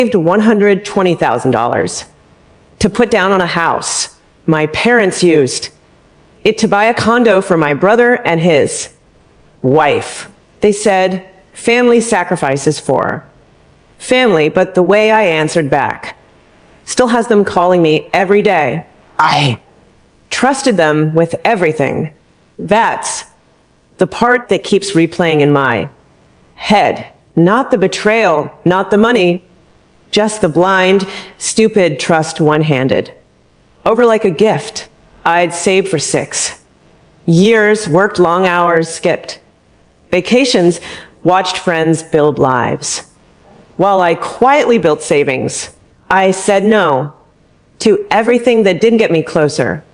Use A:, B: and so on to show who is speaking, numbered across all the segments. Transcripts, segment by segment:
A: saved $120,000 to put down on a house. My parents used it to buy a condo for my brother and his wife. They said, family sacrifices for family, but the way I answered back still has them calling me every day. I trusted them with everything. That's the part that keeps replaying in my head. Not the betrayal, not the money, just the blind, stupid trust one-handed. Over like a gift. I'd saved for 6 years, worked long hours, skipped vacations, watched friends build lives. While I quietly built savings, I said no to everything that didn't get me closer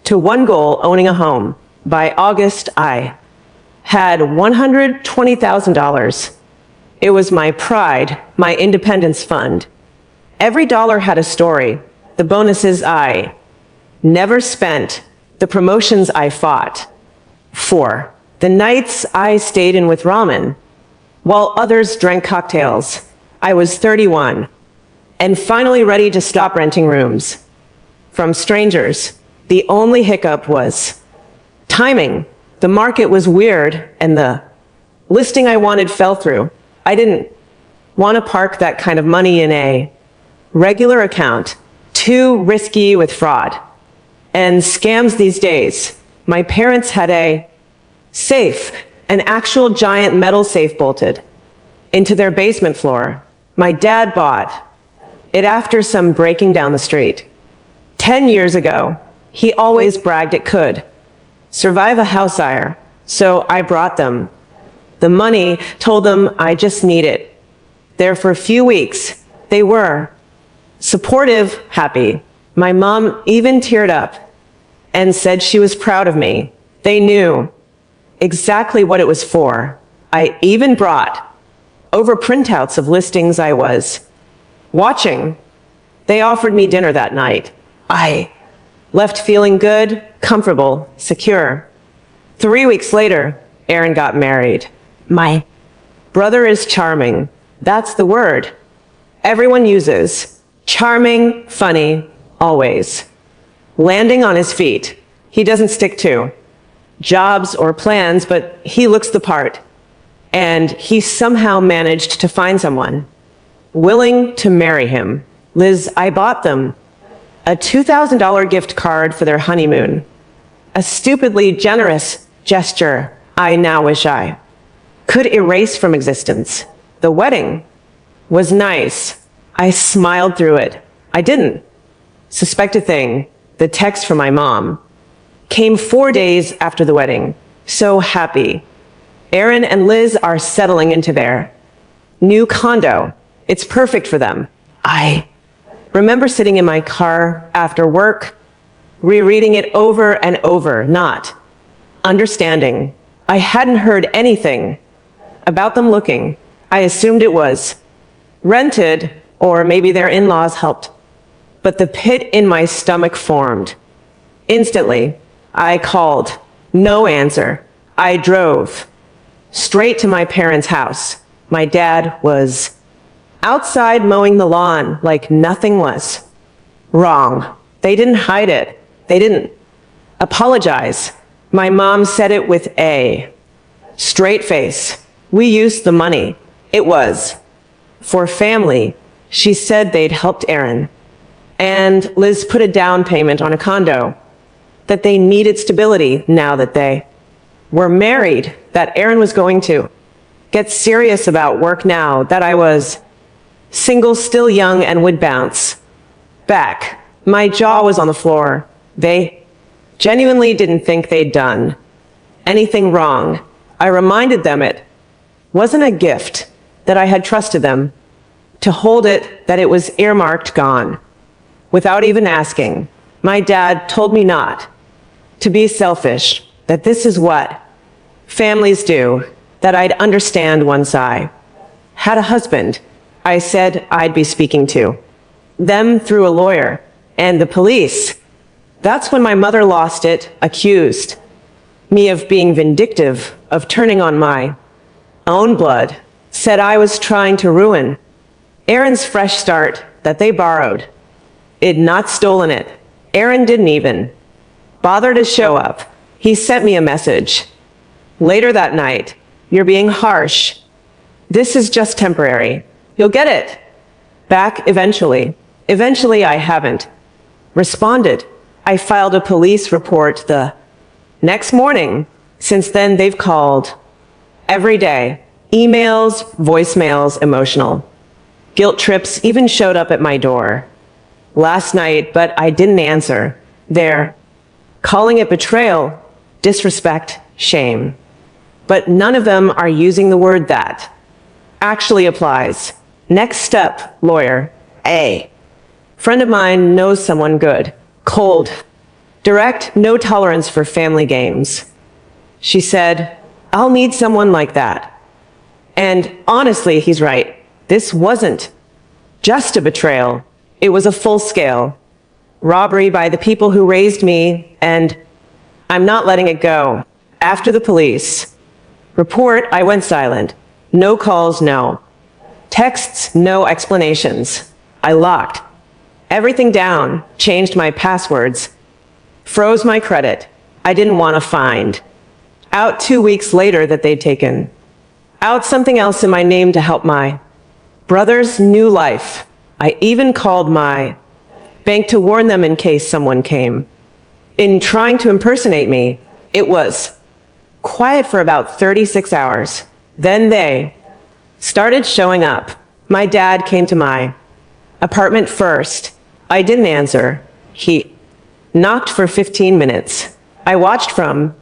A: to one goal, owning a home. By August, I had $120,000. It was my pride, my independence fund. Every dollar had a story. The bonuses I never spent, the promotions I fought for, the nights I stayed in with ramen, while others drank cocktails. I was 31 and finally ready to stop renting rooms from strangers. The only hiccup was timing. The market was weird and the listing I wanted fell through. I didn't want to park that kind of money in a regular account. Too risky with fraud and scams these days. My parents had a safe, an actual giant metal safe bolted into their basement floor. My dad bought it after some breaking down the street. 10 years ago, he always bragged it could survive a house fire, so I brought them the money, told them I just need it. There for a few weeks, they were supportive, happy. My mom even teared up and said she was proud of me. They knew exactly what it was for. I even brought over printouts of listings I was watching. They offered me dinner that night. I left feeling good, comfortable, secure. 3 weeks later, Aaron got married. My brother is charming. That's the word everyone uses. Charming, funny, always. Landing on his feet. He doesn't stick to jobs or plans, but he looks the part. And he somehow managed to find someone willing to marry him. Liz, I bought them a $2,000 gift card for their honeymoon. A stupidly generous gesture I now wish I could erase from existence. The wedding was nice. I smiled through it. I didn't suspect a thing. The text from my mom came 4 days after the wedding. So happy. Aaron and Liz are settling into their new condo. It's perfect for them. I remember sitting in my car after work, rereading it over and over, not understanding. I hadn't heard anything about them looking. I assumed it was rented, or maybe their in-laws helped. But the pit in my stomach formed. Instantly, I called. No answer. I drove straight to my parents' house. My dad was outside mowing the lawn like nothing was wrong. They didn't hide it. They didn't apologize. My mom said it with a straight face. We used the money. It was for family. She said they'd helped Aaron. And Liz put a down payment on a condo, that they needed stability now that they were married, that Aaron was going to get serious about work now, that I was single, still young, and would bounce back. My jaw was on the floor. They genuinely didn't think they'd done anything wrong. I reminded them it wasn't a gift, that I had trusted them to hold it, that it was earmarked gone. Without even asking, my dad told me not to be selfish, that this is what families do, that I'd understand once I had a husband I said I'd be speaking to. Them through a lawyer and the police. That's when my mother lost it, accused me of being vindictive, of turning on my own blood, said I was trying to ruin Aaron's fresh start that they borrowed. It not stolen it. Aaron didn't even bother to show up. He sent me a message. Later that night, you're being harsh. This is just temporary. You'll get it back eventually. Eventually, I haven't responded. I filed a police report the next morning. Since then, they've called every day. Emails, voicemails, emotional. Guilt trips even showed up at my door last night, but I didn't answer. They're calling it betrayal, disrespect, shame. But none of them are using the word that actually applies. Next step, lawyer. A friend of mine knows someone good. Cold. Direct, no tolerance for family games. She said, I'll need someone like that. And honestly, he's right. This wasn't just a betrayal. It was a full-scale robbery by the people who raised me, and I'm not letting it go. After the police report, I went silent. No calls, no texts, no explanations. I locked everything down, changed my passwords, froze my credit. I didn't want to find out 2 weeks later that they'd taken out something else in my name to help my brother's new life. I even called my bank to warn them in case someone came in trying to impersonate me. It was quiet for about 36 hours. Then they started showing up. My dad came to my apartment first. I didn't answer. He knocked for 15 minutes. I watched from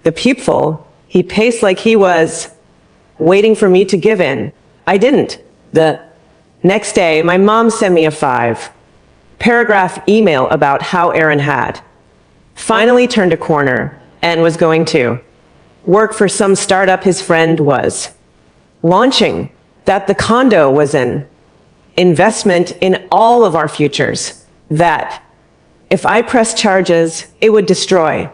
A: the peephole. He paced like he was waiting for me to give in. I didn't. The next day, my mom sent me a 5-paragraph email about how Aaron had finally turned a corner and was going to work for some startup his friend was launching, that the condo was an investment in all of our futures, that if I pressed charges, it would destroy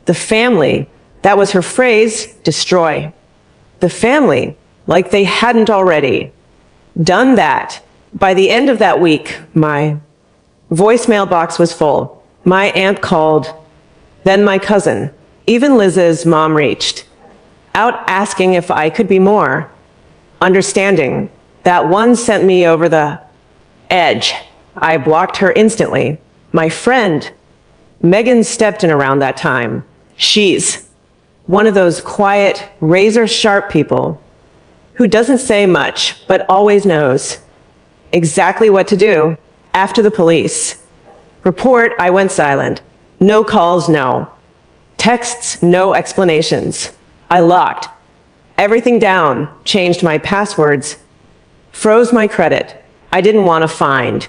A: the family. That was her phrase, destroy the family, like they hadn't already done that. By the end of that week, my voicemail box was full. My aunt called, then my cousin. Even Liz's mom reached out asking if I could be more understanding. That one sent me over the edge. I blocked her instantly. My friend, Megan, stepped in around that time. She's one of those quiet, razor-sharp people who doesn't say much, but always knows exactly what to do. After the police report, I went silent. No calls, no texts, no explanations. I locked everything down, changed my passwords, froze my credit. I didn't want to find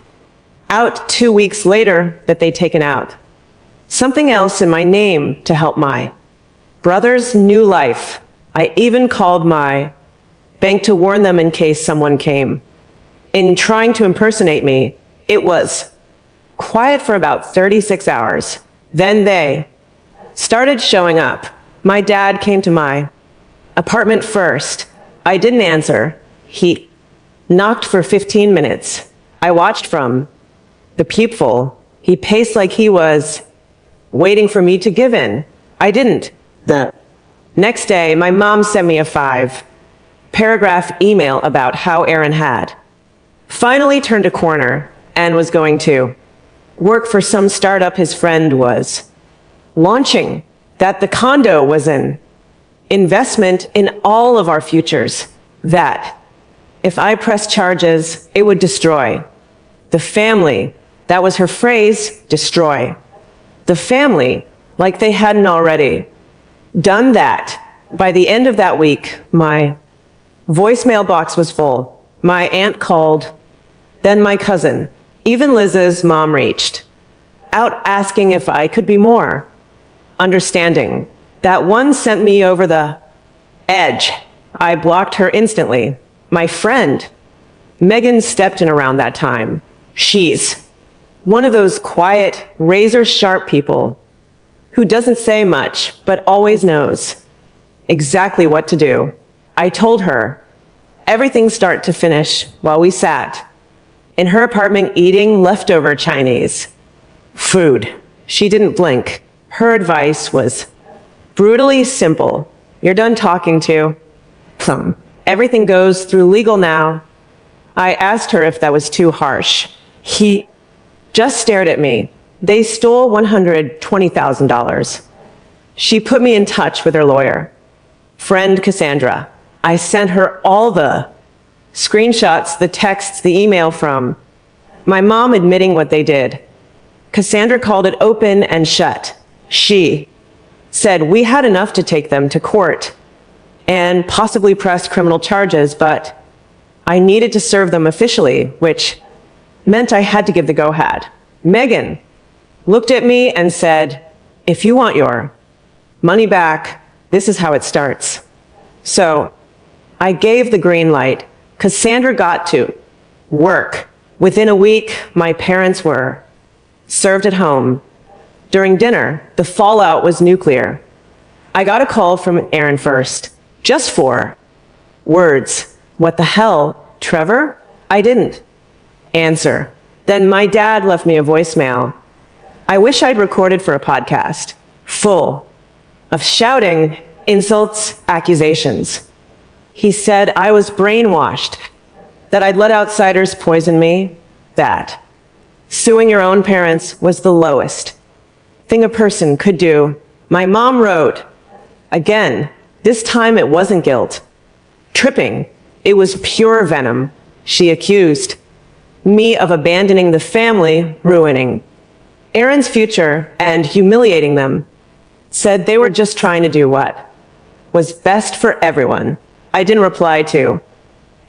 A: out 2 weeks later that they'd taken out something else in my name to help my brother's new life. I even called my bank to warn them in case someone came in trying to impersonate me. It was quiet for about 36 hours. Then they started showing up. My dad came to my apartment first. I didn't answer. He knocked for 15 minutes. I watched from the peephole. He paced like he was waiting for me to give in. I didn't. The next day, my mom sent me a 5-paragraph email about how Aaron had finally turned a corner and was going to work for some startup his friend was launching, that the condo was an investment in all of our futures, that if I pressed charges, it would destroy the family. That was her phrase, destroy the family, like they hadn't already done that. By the end of that week, my voicemail box was full. My aunt called, then my cousin. Even Liz's mom reached out asking if I could be more understanding. That one sent me over the edge. I blocked her instantly. My friend, Megan, stepped in around that time. She's one of those quiet, razor-sharp people who doesn't say much, but always knows exactly what to do. I told her Everything start to finish while we sat in her apartment eating leftover Chinese food. She didn't blink. Her advice was brutally simple. You're done talking to some. Everything goes through legal now. I asked her if that was too harsh. He just stared at me. They stole $120,000. She put me in touch with her lawyer, friend Cassandra. I sent her all the screenshots, the texts, the email from my mom admitting what they did. Cassandra called it open and shut. She said we had enough to take them to court and possibly press criminal charges, but I needed to serve them officially, which meant I had to give the go-ahead. Megan looked at me and said, if you want your money back, this is how it starts. So I gave the green light. Cassandra got to work. Within a week, my parents were served at home. During dinner, the fallout was nuclear. I got a call from Aaron first, just 4 words. What the hell, Trevor? I didn't answer. Then my dad left me a voicemail. I wish I'd recorded for a podcast, full of shouting, insults, accusations. He said I was brainwashed, that I'd let outsiders poison me, that suing your own parents was the lowest thing a person could do. My mom wrote, again, this time it wasn't guilt. Tripping, it was pure venom. She accused me of abandoning the family, ruining Aaron's future, and humiliating them. Said they were just trying to do what was best for everyone. I didn't reply to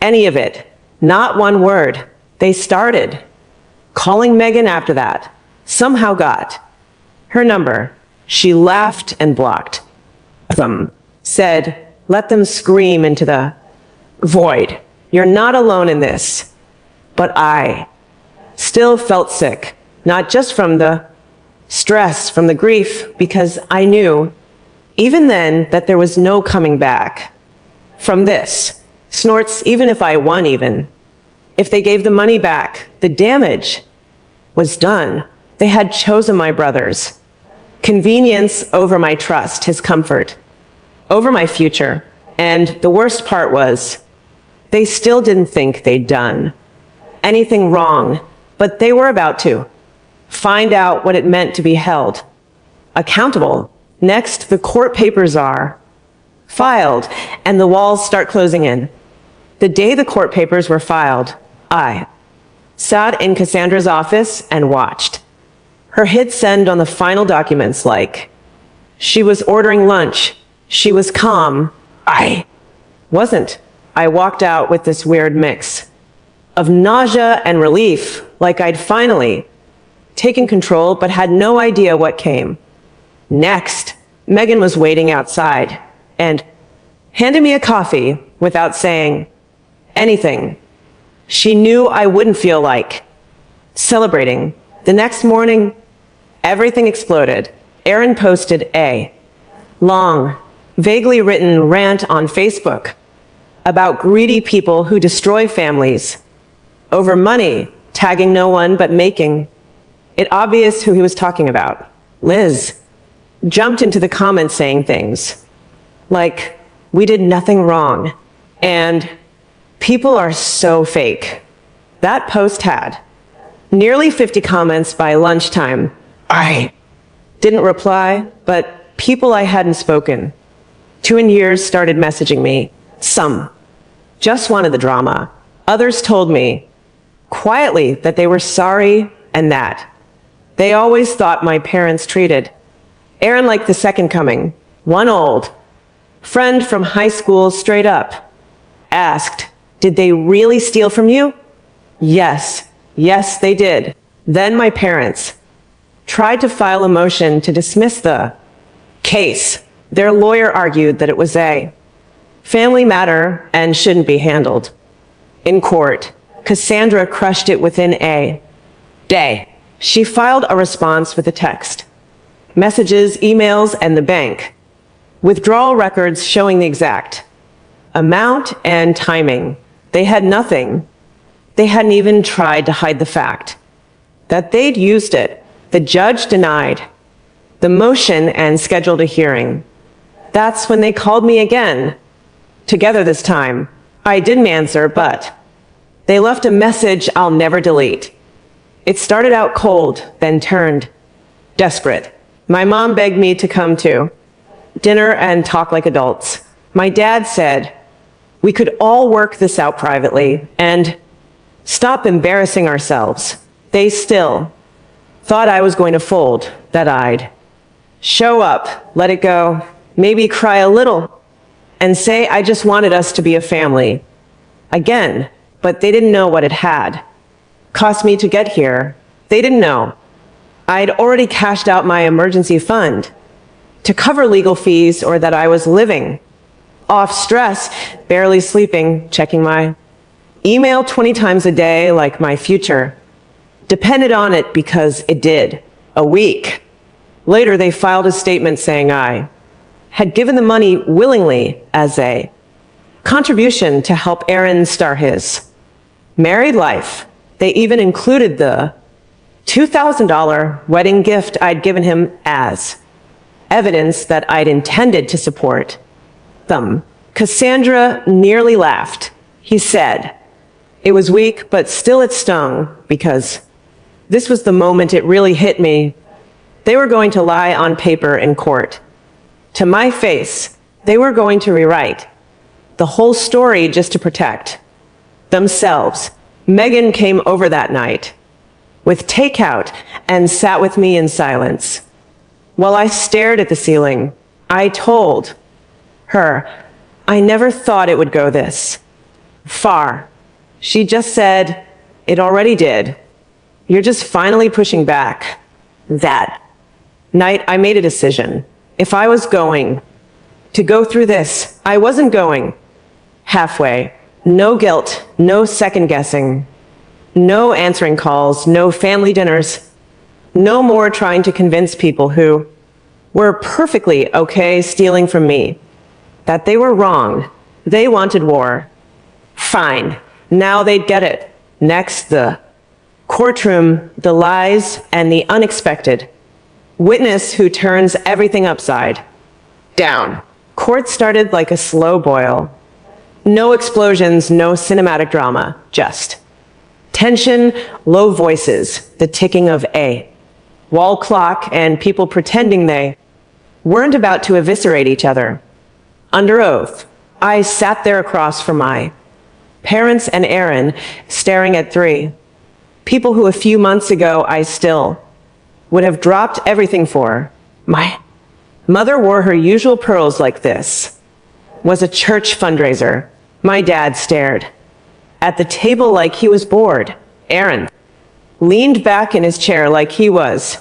A: any of it, not one word. They started calling Megan after that, somehow got her number. She laughed and blocked them, said, let them scream into the void. You're not alone in this. But I still felt sick, not just from the stress, from the grief, because I knew even then that there was no coming back from this. Snorts, even if I won, even if they gave the money back, the damage was done. They had chosen my brothers. Convenience over my trust, his comfort, over my future. And the worst part was, they still didn't think they'd done anything wrong, but they were about to find out what it meant to be held accountable. Next, the court papers are filed and the walls start closing in. The day the court papers were filed, I sat in Cassandra's office and watched her hit send on the final documents like she was ordering lunch. She was calm. I wasn't. I walked out with this weird mix of nausea and relief, like I'd finally taken control but had no idea what came next. Megan was waiting outside and handed me a coffee without saying anything. She knew I wouldn't feel like celebrating. The next morning, everything exploded. Aaron posted a long, vaguely written rant on Facebook about greedy people who destroy families over money, tagging no one but making it obvious who he was talking about. Liz jumped into the comments saying things like, we did nothing wrong, and people are so fake. That post had nearly 50 comments by lunchtime. I didn't reply, but people I hadn't spoken to in years started messaging me. Some just wanted the drama. Others told me quietly that they were sorry and that they always thought my parents treated Aaron like the second coming. One old friend from high school straight up asked, did they really steal from you? Yes, they did. Then my parents tried to file a motion to dismiss the case. Their lawyer argued that it was a family matter and shouldn't be handled in court. Cassandra crushed it within a day. She filed a response with a text, messages, emails, and the bank withdrawal records showing the exact amount and timing. They had nothing. They hadn't even tried to hide the fact that they'd used it. The judge denied the motion and scheduled a hearing. That's when they called me again. Together this time. I didn't answer, but they left a message I'll never delete. It started out cold, then turned desperate. My mom begged me to come to dinner and talk like adults. My dad said we could all work this out privately and stop embarrassing ourselves. They still thought I was going to fold, that I'd show up, let it go, maybe cry a little, and say I just wanted us to be a family again, but they didn't know what it had cost me to get here. They didn't know. I'd already cashed out my emergency fund to cover legal fees, or that I was living off stress, barely sleeping, checking my email 20 times a day like my future depended on it, because it did. A week later, they filed a statement saying I had given the money willingly as a contribution to help Aaron start his married life. They even included the $2,000 wedding gift I'd given him as evidence that I'd intended to support them. Cassandra nearly laughed. He said it was weak, but still it stung, because this was the moment it really hit me. They were going to lie on paper in court. To my face, they were going to rewrite the whole story just to protect themselves. Megan came over that night with takeout and sat with me in silence. While I stared at the ceiling, I told her I never thought it would go this far. She just said, "It already did. You're just finally pushing back." That night, I made a decision. If I was going to go through this, I wasn't going halfway. No guilt, no second guessing, no answering calls, no family dinners, no more trying to convince people who were perfectly okay stealing from me that they were wrong. They wanted war. Fine. Now they'd get it. Next, the courtroom, the lies, and the unexpected. Witness who turns everything upside down. Court started like a slow boil. No explosions, no cinematic drama, just tension, low voices, the ticking of a wall clock, and people pretending they weren't about to eviscerate each other. Under oath, I sat there across from my parents and Aaron, staring at three people who a few months ago I still would have dropped everything for. My mother wore her usual pearls like this. Was a church fundraiser. My dad stared at the table like he was bored. Aaron leaned back in his chair like he was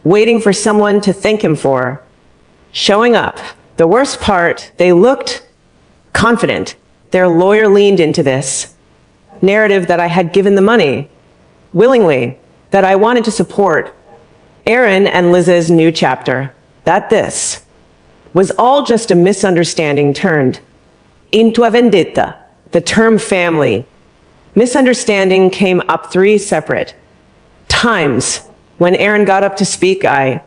A: waiting for someone to thank him for showing up. The worst part, they looked confident. Their lawyer leaned into this narrative that I had given the money willingly, that I wanted to support Aaron and Liz's new chapter, that this was all just a misunderstanding turned into a vendetta. The term family misunderstanding came up 3 separate times. When Aaron got up to speak, I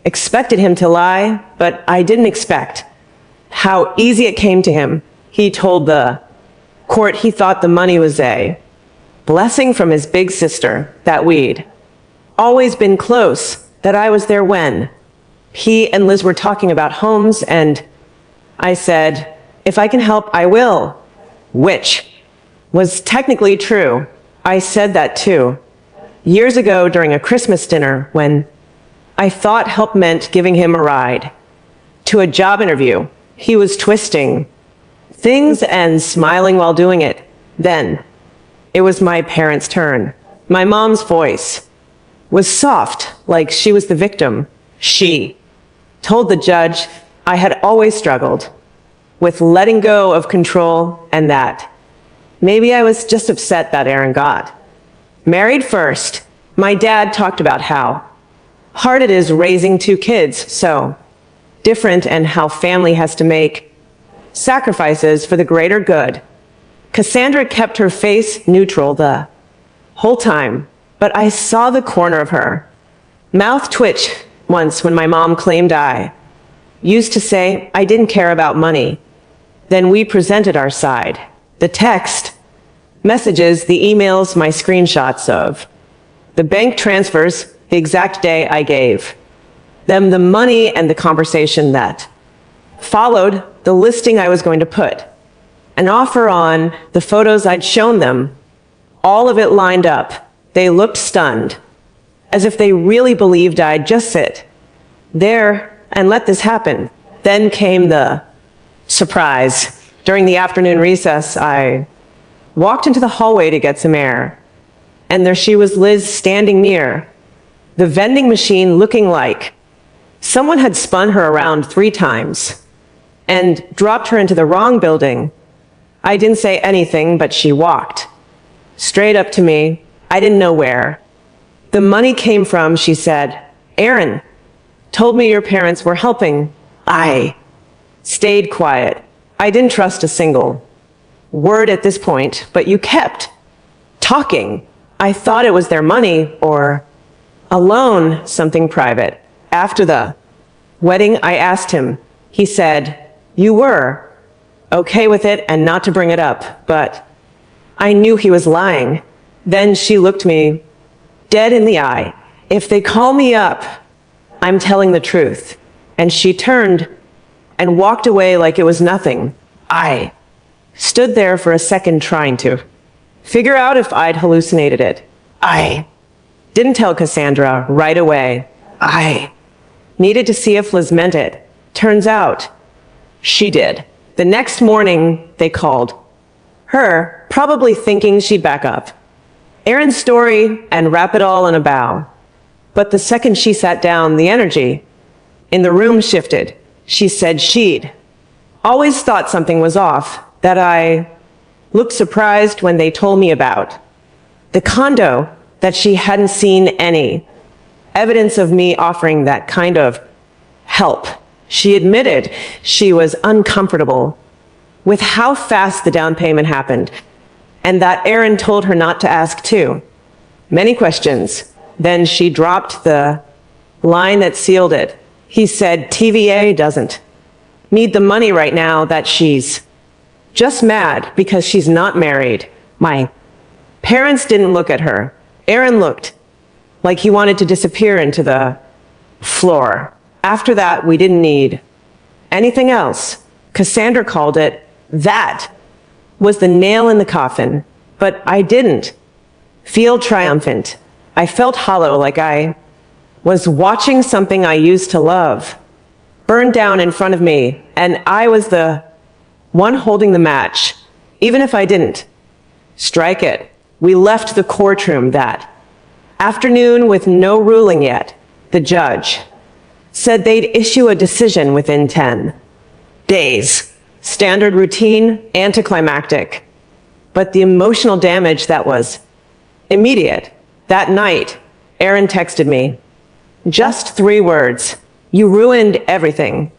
A: expected him to lie, but I didn't expect how easy it came to him. He told the court he thought the money was a blessing from his big sister, that we'd always been close, that I was there when he and Liz were talking about homes, and I said, if I can help, I will, which was technically true. I said that too, years ago during a Christmas dinner when I thought help meant giving him a ride to a job interview. He was twisting things and smiling while doing it. Then it was my parents' turn. My mom's voice was soft, like she was the victim. She told the judge I had always struggled with letting go of control, and that maybe I was just upset that Aaron got married first. My dad talked about how hard it is raising 2 kids, so different, and how family has to make sacrifices for the greater good. Cassandra kept her face neutral the whole time, but I saw the corner of her mouth twitch once when my mom claimed I used to say I didn't care about money. Then we presented our side. The text, messages, the emails, my screenshots of the bank transfers, the exact day I gave them the money, and the conversation that followed, the listing I was going to put an offer on, the photos I'd shown them, all of it lined up. They looked stunned, as if they really believed I'd just sit there and let this happen. Then came the surprise. During the afternoon recess, I walked into the hallway to get some air, and there she was, Liz, standing near the vending machine, looking like someone had spun her around 3 times and dropped her into the wrong building. I didn't say anything, but she walked straight up to me. I didn't know where the money came from. She said, "Aaron told me your parents were helping." I stayed quiet. I didn't trust a single word at this point, but you kept talking. I thought it was their money or a loan, something private. After the wedding, I asked him. He said, "You were okay with it and not to bring it up," but I knew he was lying. Then she looked me dead in the eye. "If they call me up, I'm telling the truth." And she turned and walked away like it was nothing. I stood there for a second trying to figure out if I'd hallucinated it. I didn't tell Cassandra right away. I needed to see if Liz meant it. Turns out she did. The next morning, they called her, probably thinking she'd back up Aaron's story and wrap it all in a bow. But the second she sat down, the energy in the room shifted. She said she'd always thought something was off, that I looked surprised when they told me about the condo, that she hadn't seen any evidence of me offering that kind of help. She admitted she was uncomfortable with how fast the down payment happened, and that Aaron told her not to ask too many questions. Then she dropped the line that sealed it. He said TVA doesn't need the money right now, that she's just mad because she's not married. My parents didn't look at her. Aaron looked like he wanted to disappear into the floor. After that, we didn't need anything else. Cassandra called it. That was the nail in the coffin. But I didn't feel triumphant. I felt hollow, like I was watching something I used to love burn down in front of me, and I was the one holding the match, even if I didn't strike it. We left the courtroom that afternoon with no ruling yet. The judge said they'd issue a decision within 10 days. Standard routine, anticlimactic. But the emotional damage that was immediate. That night, Aaron texted me. Just 3 words. "You ruined everything."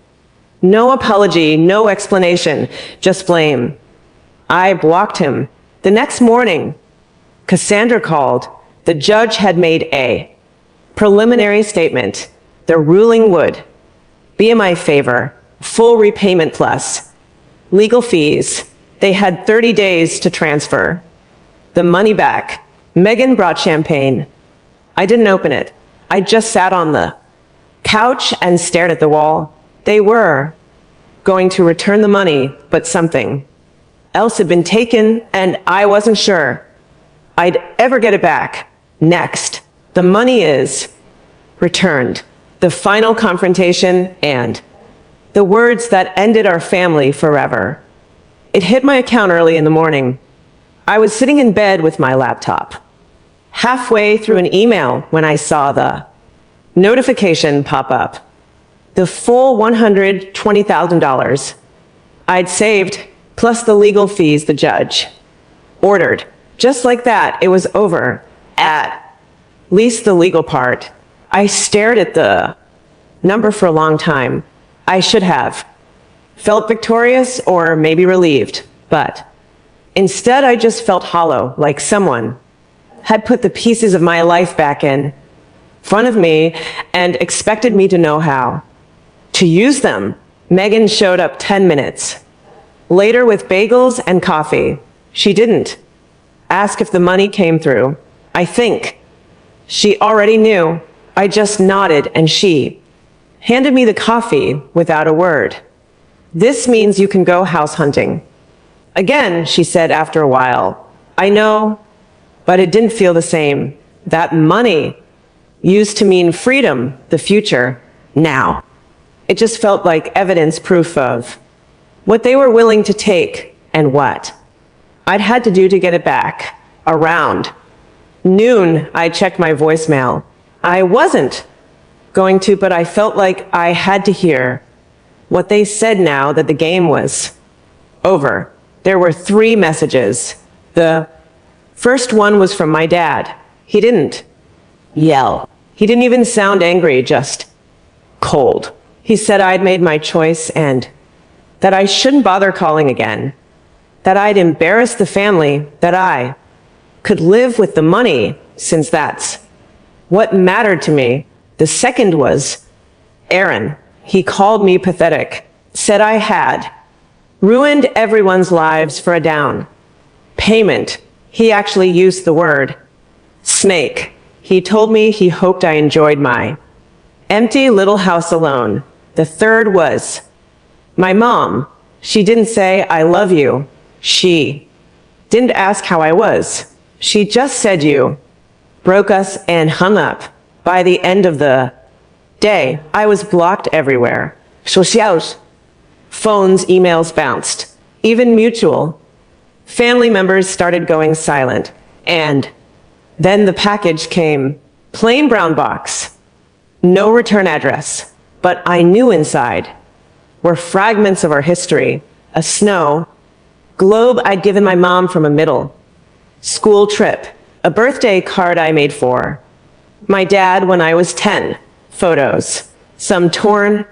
A: No apology, no explanation, just blame. I blocked him. The next morning, Cassandra called. The judge had made a preliminary statement. The ruling would be in my favor. Full repayment plus legal fees. They had 30 days to transfer the money back. Megan brought champagne. I didn't open it. I just sat on the couch and stared at the wall. They were going to return the money, but something else had been taken, and I wasn't sure I'd ever get it back. Next, the money is returned. The final confrontation and the words that ended our family forever. It hit my account early in the morning. I was sitting in bed with my laptop, halfway through an email, when I saw the notification pop up. The full $120,000 I'd saved, plus the legal fees the judge ordered. Just like that, it was over. At least the legal part. I stared at the number for a long time. I should have felt victorious or maybe relieved, but Instead, I just felt hollow, like someone had put the pieces of my life back in front of me and expected me to know how to use them. Megan showed up 10 minutes later with bagels and coffee. She didn't ask if the money came through. I think she already knew. I just nodded and she handed me the coffee without a word. This means you can go house hunting again, she said after a while. I know, but it didn't feel the same. That money used to mean freedom, the future, now. It just felt like evidence, proof of what they were willing to take and what I'd had to do to get it back. Around noon, I checked my voicemail. I wasn't going to, but I felt like I had to hear what they said now that the game was over. There were 3 messages. The first one was from my dad. He didn't yell. He didn't even sound angry, just cold. He said I'd made my choice and that I shouldn't bother calling again, that I'd embarrassed the family, that I could live with the money since that's what mattered to me. The second was Aaron. He called me pathetic, said I had ruined everyone's lives for a down payment. He actually used the word snake. He told me he hoped I enjoyed my empty little house alone. The third was my mom. She didn't say, I love you. She didn't ask how I was. She just said you broke us and hung up. By the end of the day, I was blocked everywhere. Socials. Phones, emails bounced. Even mutual family members started going silent. And then the package came. Plain brown box. No return address. But I knew inside were fragments of our history. A snow globe I'd given my mom from a middle school trip. A birthday card I made for my dad when I was 10. Photos. Some torn,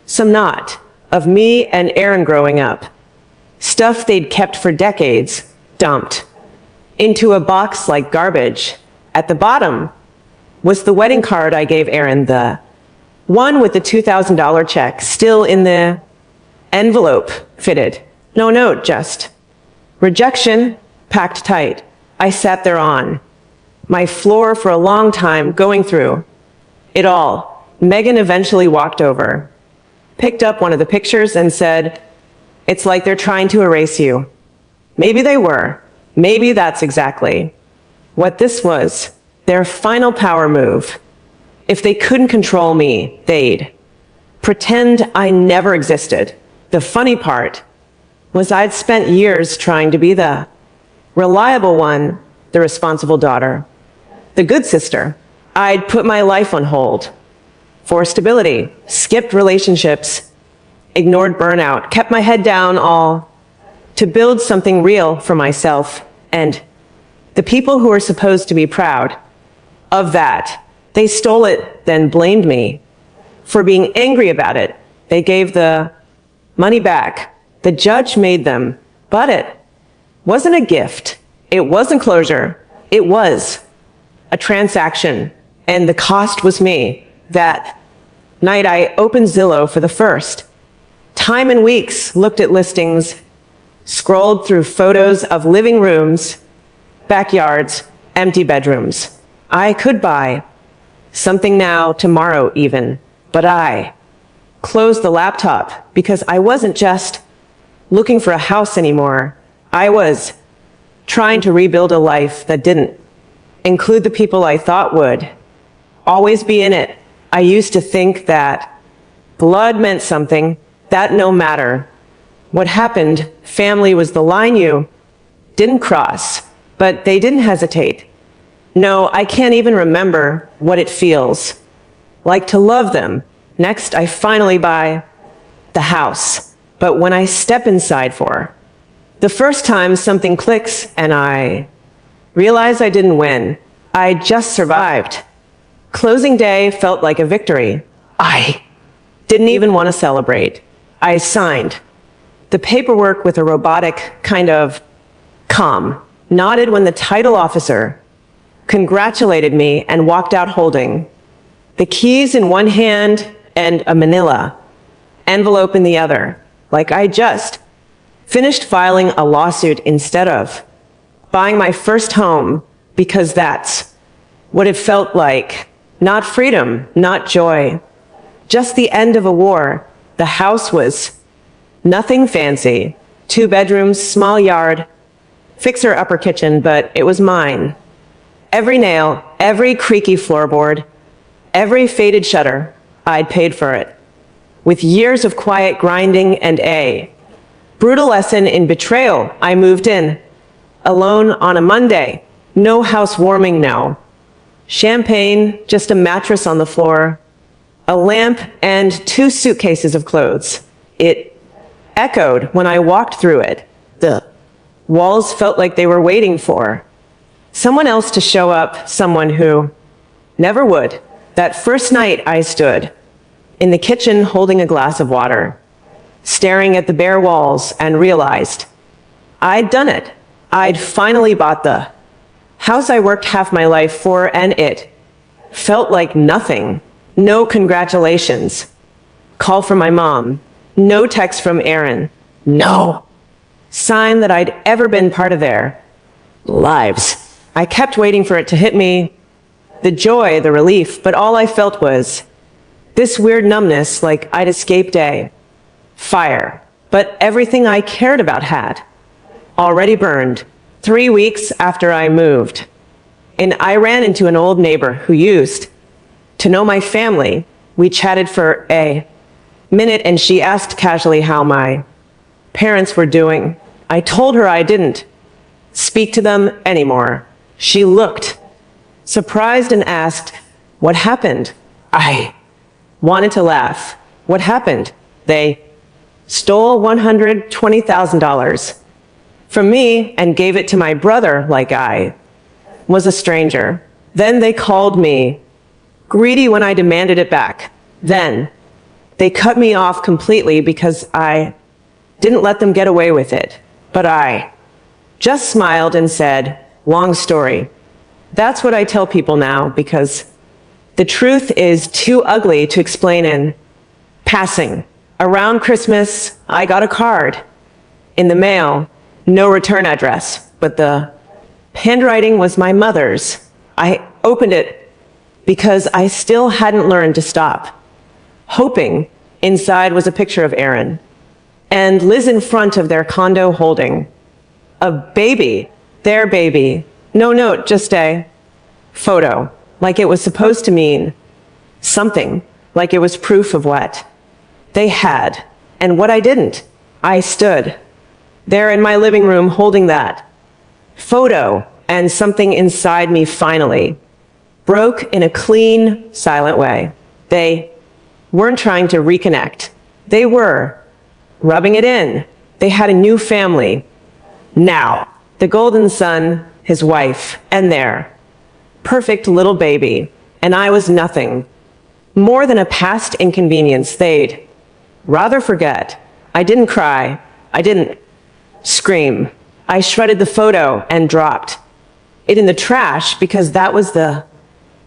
A: some not. Of me and Aaron growing up. Stuff they'd kept for decades, dumped into a box like garbage. At the bottom was the wedding card I gave Aaron, the one with the $2,000 check still in the envelope fitted. No note, just rejection packed tight. I sat there on my floor for a long time, going through it all. Megan eventually walked over, picked up one of the pictures and said, it's like they're trying to erase you. Maybe they were. Maybe that's exactly what this was. Their final power move. If they couldn't control me, they'd pretend I never existed. The funny part was I'd spent years trying to be the reliable one, the responsible daughter, the good sister. I'd put my life on hold for stability, skipped relationships, ignored burnout, kept my head down, all to build something real for myself and the people who were supposed to be proud of that. They stole it, then blamed me for being angry about it. They gave the money back. The judge made them, but it wasn't a gift. It wasn't closure. It was a transaction, and the cost was me. That night I opened Zillow for the first time in weeks, looked at listings, scrolled through photos of living rooms, backyards, empty bedrooms. I could buy something now, tomorrow even, but I closed the laptop because I wasn't just looking for a house anymore. I was trying to rebuild a life that didn't include the people I thought would always be in it. I used to think that blood meant something, that no matter what happened, family was the line you didn't cross, but they didn't hesitate. No, I can't even remember what it feels like to love them. Next, I finally buy the house. But when I step inside for the first time, something clicks and I realize I didn't win. I just survived. Closing day felt like a victory. I didn't even want to celebrate. I signed the paperwork with a robotic kind of calm, nodded when the title officer congratulated me and walked out holding the keys in one hand and a manila envelope in the other, like I just finished filing a lawsuit instead of buying my first home, because that's what it felt like. Not freedom, not joy, just the end of a war. The house was nothing fancy. 2 bedrooms, small yard, fixer-upper kitchen, but it was mine. Every nail, every creaky floorboard, every faded shutter, I'd paid for it. With years of quiet grinding and a brutal lesson in betrayal, I moved in. Alone on a Monday. No housewarming, no. Champagne, just a mattress on the floor, a lamp, and 2 suitcases of clothes. It echoed when I walked through it. The walls felt like they were waiting for someone else to show up, someone who never would. That first night I stood in the kitchen holding a glass of water, staring at the bare walls, and realized I'd done it. I'd finally bought the house I worked half my life for, and it felt like nothing. No congratulations. Call from my mom. No text from Aaron. No sign that I'd ever been part of their lives. I kept waiting for it to hit me, the joy, the relief, but all I felt was this weird numbness, like I'd escaped a fire. But everything I cared about had already burned. 3 weeks after I moved, and I ran into an old neighbor who used to know my family. We chatted for a minute, and she asked casually how my parents were doing. I told her I didn't speak to them anymore. She looked surprised and asked, "What happened?" I wanted to laugh. What happened? They stole $120,000 from me and gave it to my brother like I was a stranger. Then they called me greedy when I demanded it back. Then they cut me off completely because I didn't let them get away with it. But I just smiled and said, "Long story." That's what I tell people now, because the truth is too ugly to explain in passing. Around Christmas, I got a card in the mail, no return address, but the handwriting was my mother's. I opened it because I still hadn't learned to stop hoping. Inside was a picture of Aaron and Liz in front of their condo holding a baby, their baby. No note, just a photo, like it was supposed to mean something, like it was proof of what they had and what I didn't. I stood there in my living room holding that photo, and something inside me finally broke in a clean, silent way. They weren't trying to reconnect. They were rubbing it in. They had a new family. Now, the golden son, his wife, and their perfect little baby. And I was nothing more than a past inconvenience they'd rather forget. I didn't cry. I didn't scream. I shredded the photo and dropped it in the trash, because that was the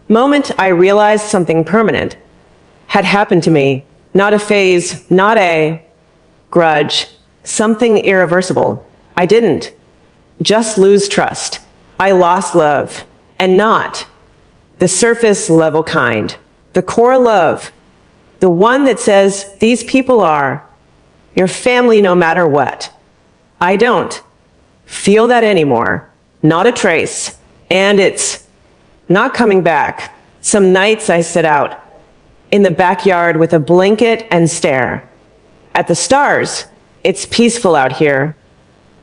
A: moment I realized something permanent had happened to me. Not a phase, not a grudge, something irreversible. I didn't just lose trust. I lost love, and not the surface level kind, the core love, the one that says these people are your family no matter what. I don't feel that anymore, not a trace, and it's not coming back. Some nights I sit out in the backyard with a blanket and stare at the stars. It's peaceful out here,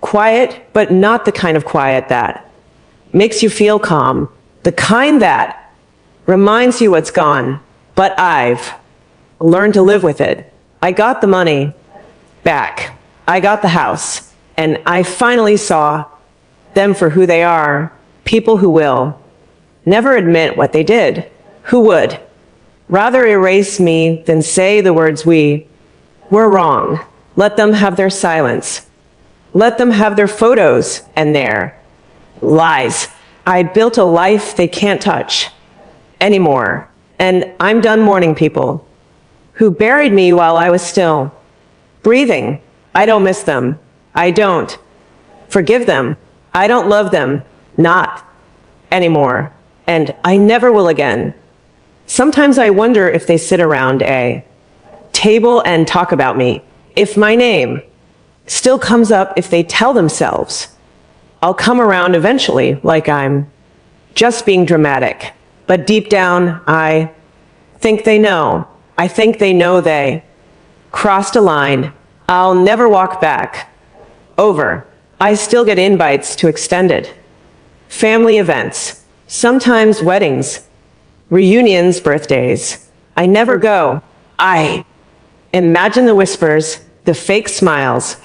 A: quiet, but not the kind of quiet that makes you feel calm, the kind that reminds you what's gone. But I've learned to live with it. I got the money back. I got the house. And I finally saw them for who they are, people who will never admit what they did, who would rather erase me than say the words we were wrong. Let them have their silence. Let them have their photos and their lies. I built a life they can't touch anymore. And I'm done mourning people who buried me while I was still breathing. I don't miss them. I don't forgive them. I don't love them. Not anymore. And I never will again. Sometimes I wonder if they sit around a table and talk about me. If my name still comes up, if they tell themselves, I'll come around eventually, like I'm just being dramatic. But deep down, I think they know. I think they know they crossed a line. I'll never walk back. Over. I still get invites to extended family events, sometimes weddings, reunions, birthdays. I never go. I imagine the whispers, the fake smiles,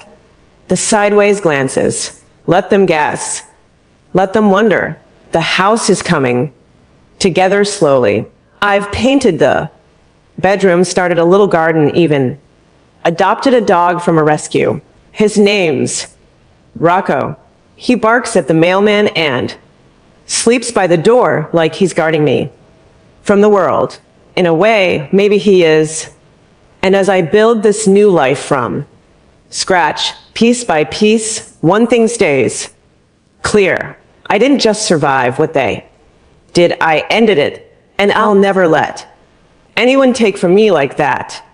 A: the sideways glances. Let them guess. Let them wonder. The house is coming together slowly. I've painted the bedroom, started a little garden even, adopted a dog from a rescue. His name's Rocco. He barks at the mailman and sleeps by the door like he's guarding me from the world. In a way, maybe he is. And as I build this new life from scratch, piece by piece, one thing stays clear. I didn't just survive what they did, I ended it. And I'll never let anyone take from me like that.